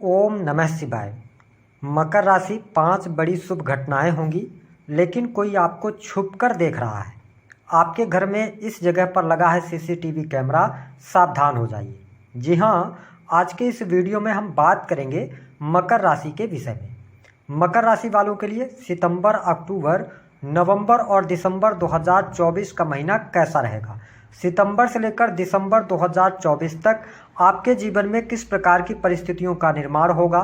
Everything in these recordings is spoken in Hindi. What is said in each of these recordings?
ओम नमः शिवाय। मकर राशि 5 बड़ी शुभ घटनाएं होंगी, लेकिन कोई आपको छुप कर देख रहा है। आपके घर में इस जगह पर लगा है सीसीटीवी कैमरा, सावधान हो जाइए। जी हाँ, आज के इस वीडियो में हम बात करेंगे मकर राशि के विषय में। मकर राशि वालों के लिए सितंबर, अक्टूबर, नवंबर और दिसंबर 2024 का महीना कैसा रहेगा। सितंबर से लेकर दिसंबर 2024 तक आपके जीवन में किस प्रकार की परिस्थितियों का निर्माण होगा।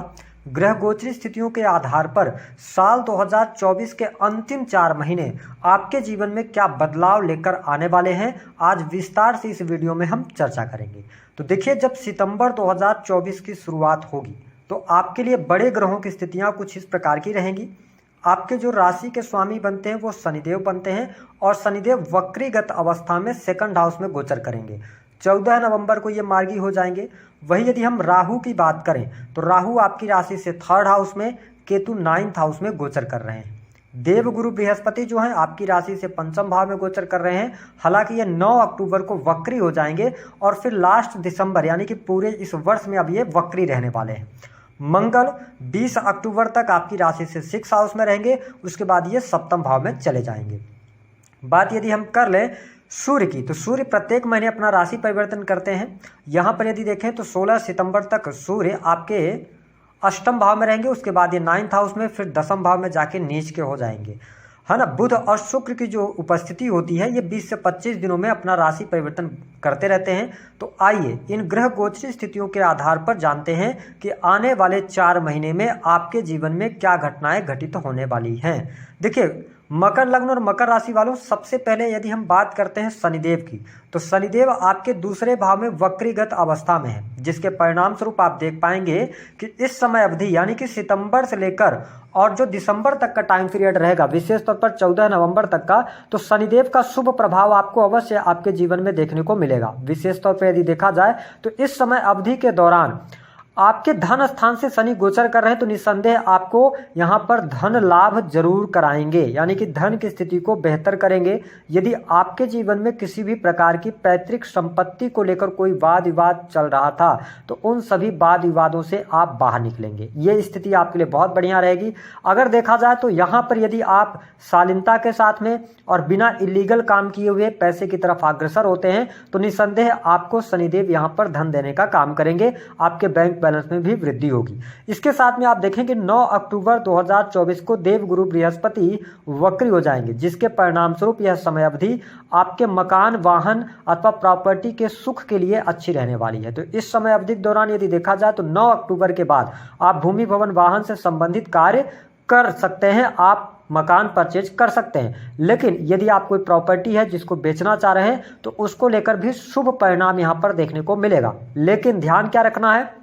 ग्रह गोचरी स्थितियों के आधार पर साल 2024 के अंतिम 4 महीने आपके जीवन में क्या बदलाव लेकर आने वाले हैं, आज विस्तार से इस वीडियो में हम चर्चा करेंगे। तो देखिए, जब सितंबर 2024 की शुरुआत होगी तो आपके लिए बड़े ग्रहों की स्थितियां कुछ इस प्रकार की रहेंगी। आपके जो राशि के स्वामी बनते हैं वो शनिदेव बनते हैं और शनिदेव वक्रीगत अवस्था में सेकंड हाउस में गोचर करेंगे। 14 नवंबर को ये मार्गी हो जाएंगे। वही यदि हम राहु की बात करें तो राहु आपकी राशि से 3rd हाउस में, केतु 9th हाउस में गोचर कर रहे हैं। देवगुरु बृहस्पति जो हैं आपकी राशि से 5th भाव में गोचर कर रहे हैं। हालांकि ये 9 अक्टूबर को वक्री हो जाएंगे और फिर लास्ट दिसंबर यानी कि पूरे इस वर्ष में अब ये वक्री रहने वाले हैं। मंगल 20 अक्टूबर तक आपकी राशि से 6th हाउस में रहेंगे, उसके बाद ये 7th भाव में चले जाएंगे। बात यदि हम कर लें सूर्य की, तो सूर्य प्रत्येक महीने अपना राशि परिवर्तन करते हैं। यहाँ पर यदि देखें तो 16 सितंबर तक सूर्य आपके 8th भाव में रहेंगे, उसके बाद ये 9th हाउस में, फिर 10th भाव में जाके नीच के हो जाएंगे, है ना। बुध और शुक्र की जो उपस्थिति होती है ये 20 से 25 दिनों में अपना राशि परिवर्तन करते रहते हैं। तो आइए इन ग्रह गोचरी स्थितियों के आधार पर जानते हैं कि आने वाले 4 महीने में आपके जीवन में क्या घटनाएं घटित होने वाली हैं। देखिए, मकर लग्न और मकर राशि वालों, सबसे पहले यदि हम बात करते हैं शनिदेव की, तो शनिदेव आपके दूसरे भाव में वक्रीगत अवस्था में है, जिसके परिणाम स्वरूप आप देख पाएंगे कि इस समय अवधि यानी कि सितंबर से लेकर और जो दिसंबर तक का टाइम पीरियड रहेगा, विशेष तौर पर 14 नवंबर तक का, तो शनिदेव का शुभ प्रभाव आपको अवश्य आपके जीवन में देखने को मिलेगा। विशेष तौर पर यदि देखा जाए तो इस समय अवधि के दौरान आपके धन स्थान से शनि गोचर कर रहे हैं, तो निस्संदेह आपको यहाँ पर धन लाभ जरूर कराएंगे, यानी कि धन की स्थिति को बेहतर करेंगे। यदि आपके जीवन में किसी भी प्रकार की पैतृक संपत्ति को लेकर कोई वाद विवाद चल रहा था तो उन सभी वाद विवादों से आप बाहर निकलेंगे। ये स्थिति आपके लिए बहुत बढ़िया रहेगी। अगर देखा जाए तो यहाँ पर यदि आप शालीनता के साथ में और बिना इलीगल काम किए हुए पैसे की तरफ अग्रसर होते हैं तो निस्संदेह आपको शनिदेव यहाँ पर धन देने का काम करेंगे, आपके बैंक बैलेंस में भी वृद्धि होगी। इसके साथ में आप देखें कि 9 अक्टूबर 2024 को देवगुरु बृहस्पति वक्री हो जाएंगे, जिसके परिणाम स्वरूप यह समय अवधि आपके मकान, वाहन अथवा प्रॉपर्टी के सुख के लिए अच्छी रहने वाली है। तो इस समय अवधि के दौरान यदि देखा जाए तो 9 अक्टूबर के बाद आप भूमि, भवन, वाहन से संबंधित कार्य कर सकते हैं, आप मकान परचेज कर सकते हैं। लेकिन यदि आप कोई प्रॉपर्टी है जिसको बेचना चाह रहे हैं तो उसको लेकर भी शुभ परिणाम यहाँ पर देखने को मिलेगा। लेकिन ध्यान क्या रखना है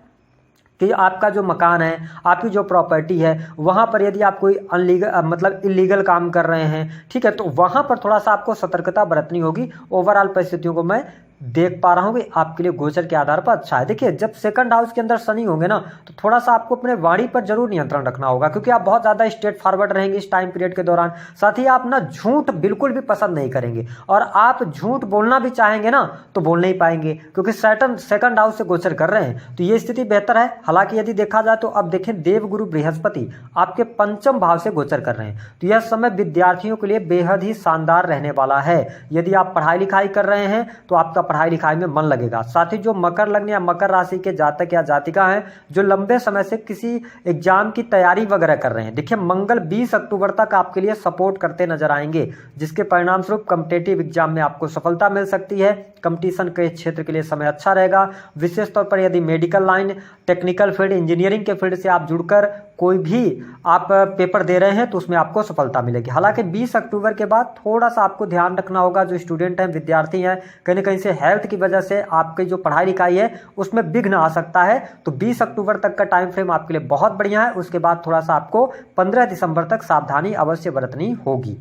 कि आपका जो मकान है, आपकी जो प्रॉपर्टी है, वहाँ पर यदि आप कोई मतलब इलीगल काम कर रहे हैं, ठीक है, तो वहाँ पर थोड़ा सा आपको सतर्कता बरतनी होगी। ओवरऑल परिस्थितियों को मैं देख पा रहा हूँ कि आपके लिए गोचर के आधार पर अच्छा है। देखिए, जब सेकंड हाउस के अंदर शनि होंगे ना, तो थोड़ा सा आपको अपने वाणी पर जरूर नियंत्रण रखना होगा, क्योंकि आप बहुत ज़्यादा स्ट्रेट फॉरवर्ड रहेंगे इस टाइम पीरियड के दौरान। साथ ही आप ना झूठ बिल्कुल भी पसंद नहीं करेंगे, और आप झूठ बोलना भी चाहेंगे ना तो बोल नहीं पाएंगे, क्योंकि सैटर्न सेकंड हाउस से गोचर कर रहे हैं। तो ये स्थिति बेहतर है। हालांकि यदि देखा जाए तो अब देखें, देवगुरु बृहस्पति आपके 5th भाव से गोचर कर रहे हैं, तो यह समय विद्यार्थियों के लिए बेहद ही शानदार रहने वाला है। यदि आप पढ़ाई लिखाई कर रहे हैं तो आपका पढ़ाई लिखाई में मन लगेगा। साथ ही जो मकर लग्न या मकर राशि के जातक या जातिका हैं जो लंबे समय से किसी एग्जाम की तैयारी वगैरह कर रहे हैं, देखिए मंगल 20 अक्टूबर तक आपके लिए सपोर्ट करते नजर आएंगे, जिसके परिणाम स्वरूप कॉम्पिटिटिव एग्जाम में आपको सफलता मिल सकती है। कंपटीशन के क्षेत्र के लिए समय अच्छा रहेगा। विशेष तौर पर यदि medical line, technical field, engineering के फील्ड से आप जुड़कर कोई भी आप पेपर दे रहे हैं तो उसमें आपको सफलता मिलेगी। हालांकि 20 अक्टूबर के बाद थोड़ा सा आपको ध्यान रखना होगा, जो स्टूडेंट हैं, विद्यार्थी हैं, कहीं ना कहीं से हेल्थ की वजह से आपकी जो पढ़ाई लिखाई है उसमें विघ्न आ सकता है। तो 20 अक्टूबर तक का टाइम फ्रेम आपके लिए बहुत बढ़िया है। उसके बाद थोड़ा सा आपको 15 दिसंबर तक सावधानी अवश्य बरतनी होगी।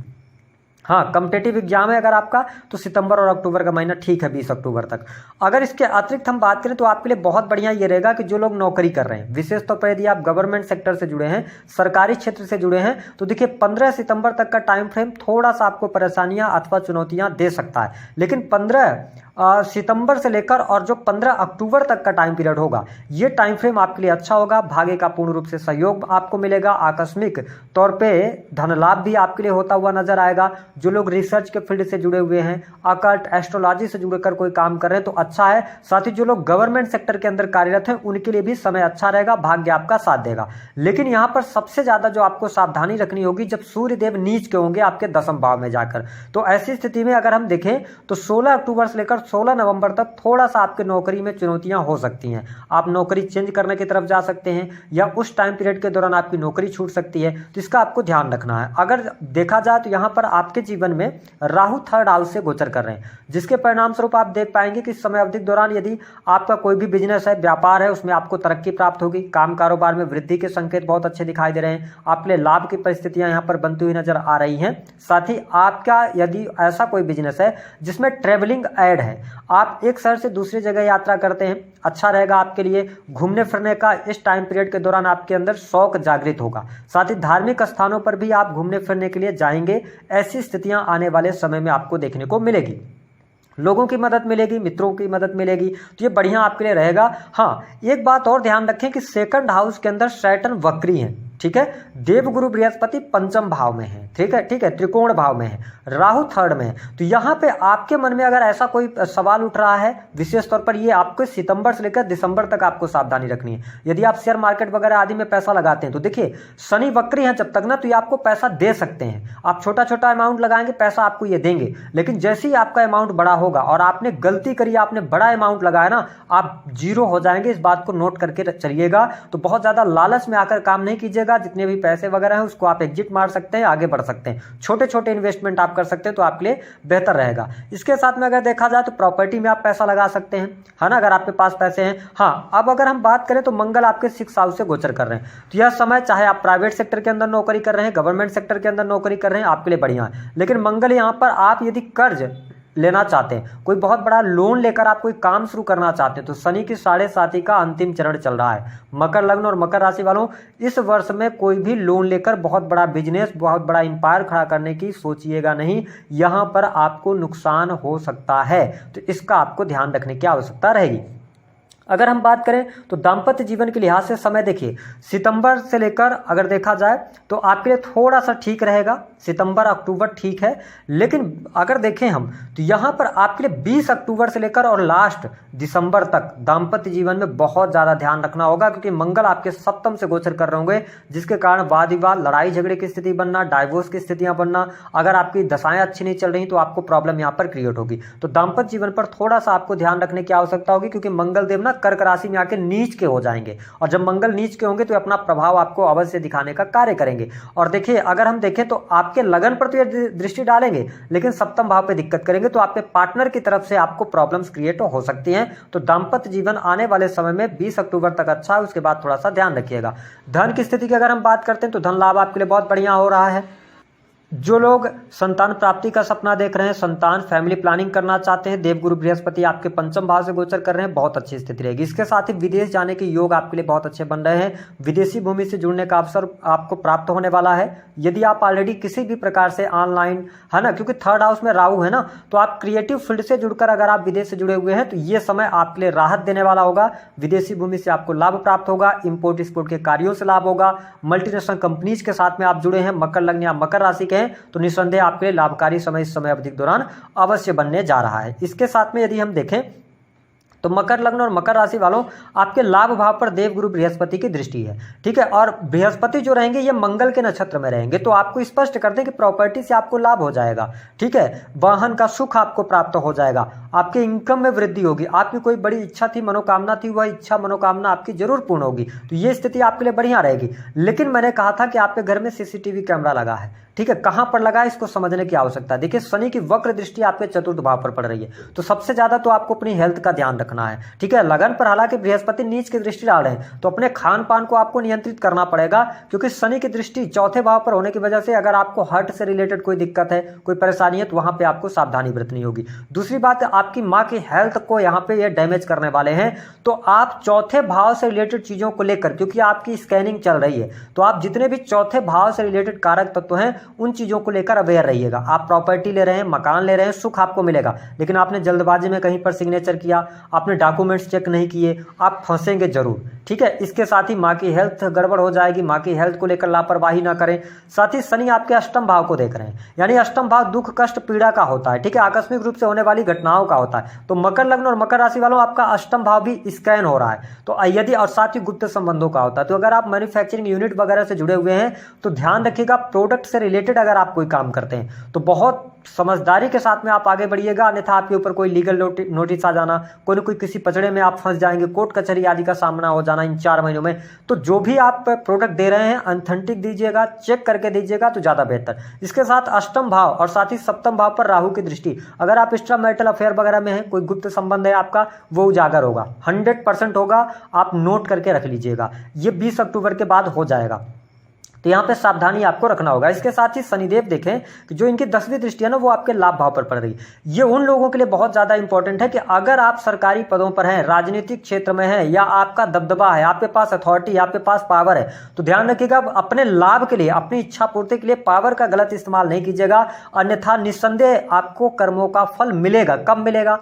हाँ, कॉम्पिटिटिव एग्जाम है अगर आपका, तो सितंबर और अक्टूबर का महीना ठीक है, 20 अक्टूबर तक। अगर इसके अतिरिक्त हम बात करें तो आपके लिए बहुत बढ़िया ये रहेगा कि जो लोग नौकरी कर रहे हैं, विशेष तौर पर यदि आप गवर्नमेंट सेक्टर से जुड़े हैं, सरकारी क्षेत्र से जुड़े हैं, तो देखिए 15 सितंबर तक का टाइम फ्रेम थोड़ा सा आपको परेशानियां अथवा चुनौतियां दे सकता है। लेकिन 15 सितंबर से लेकर और जो 15 अक्टूबर तक का टाइम पीरियड होगा, ये टाइम फ्रेम आपके लिए अच्छा होगा। भाग्य का पूर्ण रूप से सहयोग आपको मिलेगा। आकस्मिक तौर पे धन लाभ भी आपके लिए होता हुआ नजर आएगा। जो लोग रिसर्च के फील्ड से जुड़े हुए हैं, अकल्ट एस्ट्रोलॉजी से जुड़कर कोई काम कर रहे हैं तो अच्छा है। साथ ही जो लोग गवर्नमेंट सेक्टर के अंदर कार्यरत हैं उनके लिए भी समय अच्छा रहेगा, भाग्य आपका साथ देगा। लेकिन यहां पर सबसे ज्यादा जो आपको सावधानी रखनी होगी जब सूर्य देव नीच के होंगे आपके 10वें भाव में जाकर, तो ऐसी स्थिति में अगर हम देखें तो 16 अक्टूबर से लेकर 16 नवंबर तक थोड़ा सा आपके नौकरी में चुनौतियां हो सकती हैं। आप नौकरी चेंज करने की तरफ जा सकते हैं या उस टाइम पीरियड के दौरान आपकी नौकरी छूट सकती है, तो इसका आपको ध्यान रखना है। अगर देखा जाए तो यहां पर आपके जीवन में राहु 3rd हाउस से गोचर कर रहे हैं, जिसके परिणाम स्वरूप आप देख पाएंगे कि इस समय अवधि के दौरान यदि आपका कोई भी बिजनेस है, व्यापार है, उसमें आपको तरक्की प्राप्त होगी। काम कारोबार में वृद्धि के संकेत बहुत अच्छे दिखाई दे रहे हैं। आपके लिए लाभ की परिस्थितियां यहां पर बनती हुई नजर आ रही हैं। साथ ही आपका यदि ऐसा कोई बिजनेस है जिसमें ट्रेवलिंग ऐड है, आप एक शहर से दूसरी जगह यात्रा करते हैं, अच्छा रहेगा आपके लिए। घूमने फिरने का इस टाइम पीरियड के दौरान आपके अंदर शौक जागृत होगा। साथ ही धार्मिक स्थानों पर भी आप घूमने फिरने के लिए जाएंगे। ऐसी स्थितियां आने वाले समय में आपको देखने को मिलेगी। लोगों की मदद मिलेगी, मित्रों की मदद मिलेगी, तो ये बढ़िया आपके लिए रहेगा। हाँ, एक बात और ध्यान रखें कि 2nd हाउस के अंदर सैटर्न वक्री है, ठीक है। देवगुरु बृहस्पति 5म भाव में है, ठीक है, त्रिकोण भाव में है, राहु 3rd में है। तो यहाँ पे आपके मन में अगर ऐसा कोई सवाल उठ रहा है, विशेष तौर पर ये आपको सितंबर से लेकर दिसंबर तक आपको सावधानी रखनी है। यदि आप शेयर मार्केट वगैरह आदि में पैसा लगाते हैं तो देखिए शनि वक्री है जब तक ना, तो ये आपको पैसा दे सकते हैं। आप छोटा छोटा अमाउंट लगाएंगे, पैसा आपको ये देंगे। लेकिन जैसे ही आपका अमाउंट बड़ा होगा और आपने गलती करी, आपने बड़ा अमाउंट लगाया ना, आप जीरो हो जाएंगे। इस बात को नोट करके चलिएगा। तो बहुत ज्यादा लालच में आकर काम नहीं कीजिएगा। जितने भी पैसे वगैरह हैं उसको आप एग्जिट मार सकते हैं, आगे बढ़ सकते हैं। छोटे छोटे इन्वेस्टमेंट आप कर सकते हैं तो आपके लिए बेहतर रहेगा। इसके साथ में अगर देखा जाए तो प्रॉपर्टी में आप पैसा लगा सकते हैं, है ना, अगर आपके पास पैसे हैं। हाँ, अब अगर हम बात करें तो मंगल आपके 6th हाउस से गोचर कर रहे हैं, तो यह समय चाहे आप प्राइवेट सेक्टर के अंदर नौकरी कर रहे हैं, गवर्नमेंट सेक्टर के अंदर नौकरी कर रहे हैं, आपके लिए बढ़िया है। लेकिन मंगल यहाँ पर आप यदि कर्ज लेना चाहते हैं, कोई बहुत बड़ा लोन लेकर आप कोई काम शुरू करना चाहते हैं, तो शनि की 7.5 का अंतिम चरण चल रहा है। मकर लग्न और मकर राशि वालों, इस वर्ष में कोई भी लोन लेकर बहुत बड़ा बिजनेस, बहुत बड़ा एम्पायर खड़ा करने की सोचिएगा नहीं। यहां पर आपको नुकसान हो सकता है, तो इसका आपको ध्यान रखने की आवश्यकता रहेगी। अगर हम बात करें तो दाम्पत्य जीवन के लिहाज से समय देखिए, सितंबर से लेकर अगर देखा जाए तो आपके लिए थोड़ा सा ठीक रहेगा। सितंबर अक्टूबर ठीक है, लेकिन अगर देखें हम तो यहाँ पर आपके लिए 20 अक्टूबर से लेकर और लास्ट दिसंबर तक दाम्पत्य जीवन में बहुत ज़्यादा ध्यान रखना होगा, क्योंकि मंगल आपके 7म से गोचर कर रहे होंगे, जिसके कारण वाद विवाद, लड़ाई झगड़े की स्थिति बनना, डाइवोर्स की स्थितियां बनना। अगर आपकी दशाएं अच्छी नहीं चल रही तो आपको प्रॉब्लम यहाँ पर क्रिएट होगी। तो दाम्पत्य जीवन पर थोड़ा सा आपको ध्यान रखने की आवश्यकता होगी, क्योंकि मंगल देव ना कर्क राशि में आके नीच के हो जाएंगे, और जब मंगल नीच के होंगे तो अपना प्रभाव आपको अवश्य दिखाने का कार्य करेंगे। और देखिए, अगर हम देखें तो आपके लगन पर तो ये दृष्टि डालेंगे, लेकिन 7म भाव पे दिक्कत करेंगे, तो आपके पार्टनर की तरफ से आपको प्रॉब्लम्स क्रिएट हो सकती हैं। तो दाम्पत्य जीवन आने वाले समय में 20 अक्टूबर तक अच्छा है, उसके बाद थोड़ा सा ध्यान रखिएगा। धन की स्थिति की अगर हम बात करते हैं तो धन लाभ आपके लिए बहुत बढ़िया हो रहा है। जो लोग संतान प्राप्ति का सपना देख रहे हैं, संतान फैमिली प्लानिंग करना चाहते हैं, देवगुरु बृहस्पति आपके 5म भाव से गोचर कर रहे हैं, बहुत अच्छी स्थिति रहेगी। इसके साथ ही विदेश जाने के योग आपके लिए बहुत अच्छे बन रहे हैं। विदेशी भूमि से जुड़ने का अवसर आपको प्राप्त होने वाला है। यदि आप ऑलरेडी किसी भी प्रकार से ऑनलाइन, है ना, क्योंकि 3rd हाउस में राहु है ना, तो आप क्रिएटिव फील्ड से जुड़कर अगर आप विदेश से जुड़े हुए हैं तो ये समय आपके लिए राहत देने वाला होगा। विदेशी भूमि से आपको लाभ प्राप्त होगा, इंपोर्ट एक्सपोर्ट के कार्यों से लाभ होगा। मल्टीनेशनल कंपनीज के साथ में आप जुड़े हैं, मकर लग्न या मकर राशि के हैं, तो निस्संदेह आपके लिए लाभकारी समय इस समय अवधि के दौरान अवश्य बनने जा रहा है। इसके साथ में यदि हम देखें तो मकर लग्न और मकर राशि वालों, आपके लाभ भाव पर देवगुरु बृहस्पति की दृष्टि है, ठीक है। और बृहस्पति जो रहेंगे ये मंगल के नक्षत्र में रहेंगे, तो आपको स्पष्ट कर दें कि प्रॉपर्टी से आपको लाभ हो जाएगा, ठीक है। वाहन का सुख आपको प्राप्त हो जाएगा, आपके इनकम में वृद्धि होगी। आपकी कोई बड़ी इच्छा थी, मनोकामना थी, वह इच्छा मनोकामना आपकी जरूर पूर्ण होगी, तो ये स्थिति आपके लिए बढ़िया रहेगी। लेकिन मैंने कहा था कि आपके घर में CCTV कैमरा लगा है, ठीक है, कहां पर लगा है इसको समझने की आवश्यकता है। देखिए, शनि की वक्र दृष्टि आपके 4th भाव पर पड़ रही है, तो सबसे ज्यादा तो आपको अपनी हेल्थ का ध्यान रखना रखना है। ठीक है, लगन पर हालांकि बृहस्पति नीच की दृष्टि डाल रहे हैं, तो अपने खान पान को आपको नियंत्रित करना पड़ेगा, क्योंकि शनि की दृष्टि चौथे भाव पर होने की वजह से अगर आपको हार्ट से रिलेटेड कोई दिक्कत है, कोई परेशानी है, तो वहां पे आपको सावधानी बरतनी होगी। दूसरी बात, आपकी माँ की हेल्थ को यहाँ पे ये डैमेज करने वाले हैं, तो आप चौथे भाव से रिलेटेड चीजों को लेकर, क्योंकि आपकी स्कैनिंग चल रही है, तो आप जितने भी चौथे भाव से रिलेटेड कारक तत्व हैं उन चीजों को लेकर अवेयर रहिएगा। आप प्रॉपर्टी ले रहे हैं, मकान ले रहे हैं, सुख आपको मिलेगा, लेकिन आपने जल्दबाजी में कहीं पर सिग्नेचर किया, आपने डॉक्यूमेंट्स चेक नहीं किए, आप फंसेंगे जरूर। ठीक है, इसके साथ ही माँ की हेल्थ गड़बड़ हो जाएगी, माँ की हेल्थ को लेकर लापरवाही ना करें। साथ ही शनि आपके अष्टम भाव को देख रहे हैं, यानी अष्टम भाव दुख कष्ट पीड़ा का होता है। ठीक है, आकस्मिक रूप से होने वाली घटनाओं का होता है। तो मकर लग्न और मकर राशि वालों, आपका अष्टम भाव भी स्कैन हो रहा है, तो यदि और साथ ही गुप्त संबंधों का होता है। तो अगर आप मैन्युफैक्चरिंग यूनिट वगैरह से जुड़े हुए हैं तो ध्यान रखिएगा, प्रोडक्ट से रिलेटेड अगर आप कोई काम करते हैं तो बहुत समझदारी के साथ में आप आगे बढ़िएगा, अन्यथा आपके ऊपर कोई लीगल नोटिस आ जाना, कोई न कोई किसी पचड़े में आप फंस जाएंगे, कोर्ट कचहरी आदि का सामना हो जाना इन 4 महीनों में। तो जो भी आप प्रोडक्ट दे रहे हैं ऑथेंटिक दीजिएगा, चेक करके दीजिएगा तो ज़्यादा बेहतर। इसके साथ अष्टम भाव और साथ ही सप्तम भाव पर राहु की दृष्टि, अगर आप एक्स्ट्रा मैरिटल अफेयर वगैरह में हैं, कोई गुप्त संबंध है आपका, वो उजागर होगा, 100% होगा, आप नोट करके रख लीजिएगा। ये 20 अक्टूबर के बाद हो जाएगा, तो यहाँ पे सावधानी आपको रखना होगा। इसके साथ ही शनिदेव देखें कि जो इनकी 10वीं दृष्टि है ना, वो आपके लाभ भाव पर पड़ रही है। ये उन लोगों के लिए बहुत ज़्यादा इंपॉर्टेंट है कि अगर आप सरकारी पदों पर हैं, राजनीतिक क्षेत्र में हैं, या आपका दबदबा है, आपके पास अथॉरिटी, आपके पास पावर है, तो ध्यान रखिएगा अपने लाभ के लिए, अपनी इच्छा पूर्ति के लिए पावर का गलत इस्तेमाल नहीं कीजिएगा, अन्यथा निस्संदेह आपको कर्मों का फल मिलेगा। कब मिलेगा?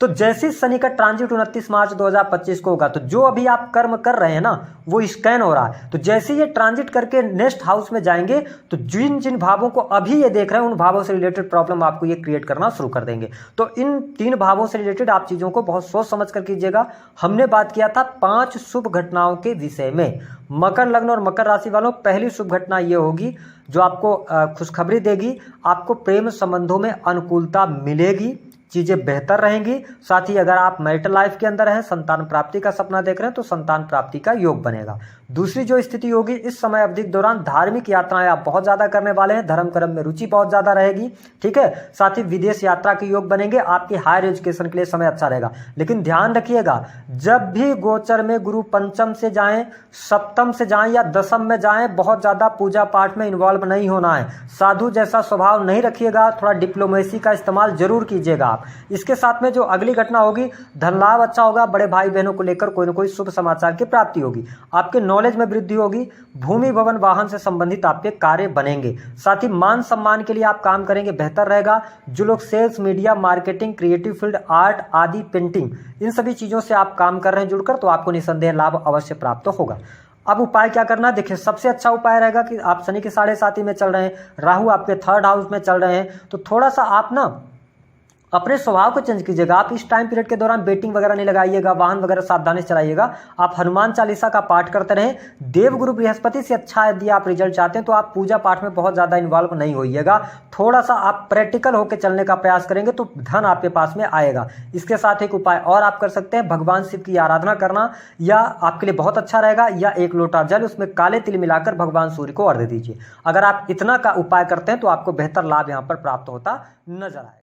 तो जैसे शनि का ट्रांजिट 29 मार्च 2025 को होगा, तो जो अभी आप कर्म कर रहे हैं ना, वो स्कैन हो रहा है, तो जैसे ये ट्रांजिट करके नेक्स्ट हाउस में जाएंगे, तो जिन जिन भावों को अभी ये देख रहे हैं उन भावों से रिलेटेड प्रॉब्लम आपको ये क्रिएट करना शुरू कर देंगे। तो इन 3 भावों से रिलेटेड आप चीजों को बहुत सोच समझ कर कीजिएगा। हमने बात किया था 5 शुभ घटनाओं के विषय में। मकर लग्न और मकर राशि वालों, पहली शुभ घटना ये होगी जो आपको खुशखबरी देगी, आपको प्रेम संबंधों में अनुकूलता मिलेगी, चीजें बेहतर रहेंगी। साथ ही अगर आप मैरिटल लाइफ के अंदर हैं, संतान प्राप्ति का सपना देख रहे हैं, तो संतान प्राप्ति का योग बनेगा। दूसरी जो स्थिति होगी, इस समय अवधि के दौरान धार्मिक यात्राएं आप बहुत ज्यादा करने वाले हैं, धर्म कर्म में रुचि बहुत ज्यादा रहेगी। ठीक है, साथ ही विदेश यात्रा के योग बनेंगे, आपकी हायर एजुकेशन के लिए समय अच्छा रहेगा। लेकिन ध्यान रखिएगा, जब भी गोचर में गुरु पंचम से जाएं, सप्तम से जाएं या दशम में जाएं, बहुत ज्यादा पूजा पाठ में इन्वॉल्व नहीं होना है, साधु जैसा स्वभाव नहीं रखिएगा, थोड़ा डिप्लोमेसी का इस्तेमाल जरूर कीजिएगा आप। इसके साथ में जो अगली घटना होगी, धन लाभ अच्छा होगा, बड़े भाई बहनों को लेकर कोई ना कोई शुभ समाचार की प्राप्ति होगी, आपके नॉलेज में वृद्धि होगी, भूमि भवन वाहन से संबंधित आपके कार्य बनेंगे। साथ ही मान सम्मान के लिए आप काम करेंगे, बेहतर रहेगा। जो लोग sales, media, marketing, creative field, art आदि, पेंटिंग, इन सभी चीजों से आप काम कर रहे हैं जुड़कर, तो आपको निसंदेह लाभ अवश्य प्राप्त होगा। अब उपाय क्या करना है, देखिए सबसे अच्छा उपाय रहेगा कि आप शनि के 7.5 में चल रहे हैं, राहु आपके 3rd हाउस में चल रहे हैं, तो थोड़ा सा आप ना अपने स्वभाव को चेंज कीजिएगा। आप इस टाइम पीरियड के दौरान बेटिंग वगैरह नहीं लगाइएगा, वाहन वगैरह सावधानी से चलाइएगा। आप हनुमान चालीसा का पाठ करते रहें। देवगुरु बृहस्पति से अच्छा यदि आप रिजल्ट चाहते हैं तो आप पूजा पाठ में बहुत ज्यादा इन्वॉल्व नहीं होइएगा, थोड़ा सा आप प्रैक्टिकल होकर चलने का प्रयास करेंगे तो धन आपके पास में आएगा। इसके साथ एक उपाय और आप कर सकते हैं, भगवान शिव की आराधना करना, या आपके लिए बहुत अच्छा रहेगा, या 1 लोटा जल उसमें काले तिल मिलाकर भगवान सूर्य को अर्घ्य दीजिए। अगर आप इतना का उपाय करते हैं तो आपको बेहतर लाभ यहाँ पर प्राप्त होता नजर आए।